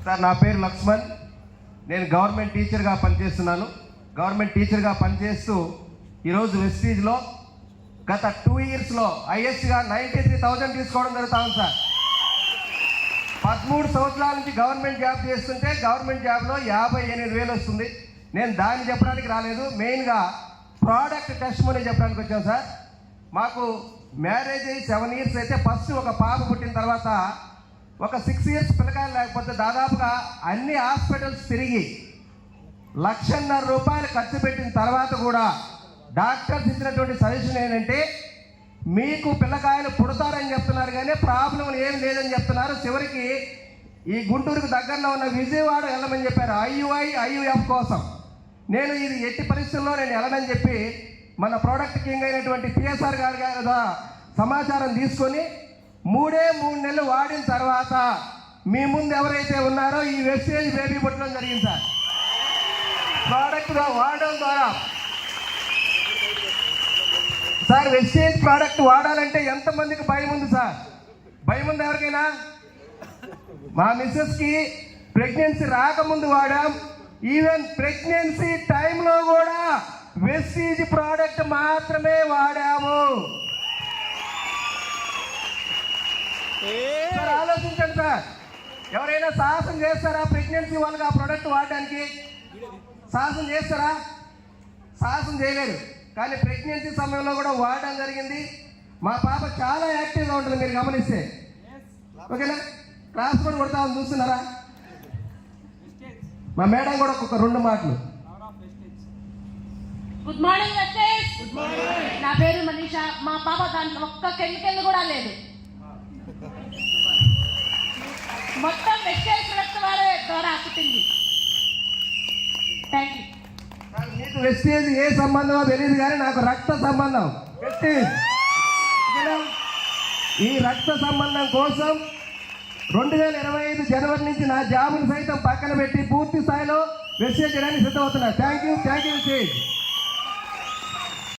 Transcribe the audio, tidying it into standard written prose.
Sir నా పేరు లక్ష్మణ్. నేను గవర్నమెంట్ టీచర్గా పనిచేస్తున్నాను. గవర్నమెంట్ టీచర్గా పనిచేస్తూ ఈరోజు వెస్టీజ్లో గత 2 ఇయర్స్లో హైయెస్ట్గా 93,000 తీసుకోవడం జరుగుతాం సార్. 13 సంవత్సరాల నుంచి గవర్నమెంట్ జాబ్ చేస్తుంటే గవర్నమెంట్ జాబ్లో 58,000 వస్తుంది. నేను దాన్ని చెప్పడానికి రాలేదు, మెయిన్గా ప్రోడక్ట్ టెస్ట్ మనీ చెప్పడానికి వచ్చాను సార్. మాకు మ్యారేజ్ అయ్యి 7 ఇయర్స్ అయితే ఫస్ట్ ఒక పాప పుట్టిన తర్వాత ఒక 6 ఇయర్స్ పిల్లకాయలు లేకపోతే దాదాపుగా అన్ని హాస్పిటల్స్ తిరిగి 1,50,000 రూపాయలు ఖర్చు పెట్టిన తర్వాత కూడా డాక్టర్స్ ఇచ్చినటువంటి సజెషన్ ఏంటంటే మీకు పిల్లకాయలు పుడతారని చెప్తున్నారు కానీ ప్రాబ్లం ఏం లేదని చెప్తున్నారు. చివరికి ఈ గుంటూరుకు దగ్గరలో ఉన్న విజయవాడ వెళ్ళమని చెప్పారు IUF కోసం. నేను ఇది ఎట్టి పరిస్థితుల్లో నేను వెళ్ళనని చెప్పి మన ప్రోడక్ట్ కింగ్ అయినటువంటి PSR గారి సమాచారం తీసుకొని 3 నెలలు వాడిన తర్వాత మీ ముందు ఎవరైతే ఉన్నారో ఈ వెస్టేజ్ బేబీ పుట్టడం జరిగింది సార్. ప్రోడక్ట్గా వాడడం ద్వారా సార్ వెస్టేజ్ ప్రోడక్ట్ వాడాలంటే ఎంతమందికి భయం ఉంది సార్? భయం ఉంది ఎవరికైనా? మా మిస్సెస్కి ప్రెగ్నెన్సీ రాకముందు వాడాం, ఈవెన్ ప్రెగ్నెన్సీ టైంలో కూడా వెస్టీజ్ ప్రోడక్ట్ మాత్రమే వాడాము. సార్ ఆలోచించండి సార్, ఎవరైనా సాహసం చేస్తారా ప్రెగ్నెన్సీ వాళ్ళకి ఆ ప్రోడక్ట్ వాడడానికి? సాహసం చేస్తారా? సాహసం చేయలేరు. కానీ ప్రెగ్నెన్సీ సమయంలో కూడా వాడడం జరిగింది. మా పాప చాలా యాక్టివ్గా ఉంటుంది, మీరు గమనిస్తే. ఓకేనా? క్లాస్ కూడా కొడతామని చూస్తున్నారా? మా మేడం కూడా ఒక 2 మాటలు. గుడ్ మార్నింగ్ వెస్టేజ్. నా పేరు మనీషా. మా పాప దాంట్లో ఒక్క కెమికల్ కూడా లేదు, మొత్తం వెస్టేజ్ ప్రొడక్ట్ వాడే ద్వారా పుట్టింది. Thank you. మీకు వెస్టేజ్ ఏ సంబంధమో తెలియదు కానీ నాకు రక్త సంబంధం వెస్టేజ్. ఈ రక్త సంబంధం కోసం 2025 జనవరి నుంచి నా జాబును సైతం పక్కన పెట్టి పూర్తి స్థాయిలో వెస్టేజ్ చేయడానికి సిద్ధమవుతున్నా. Thank you wastage.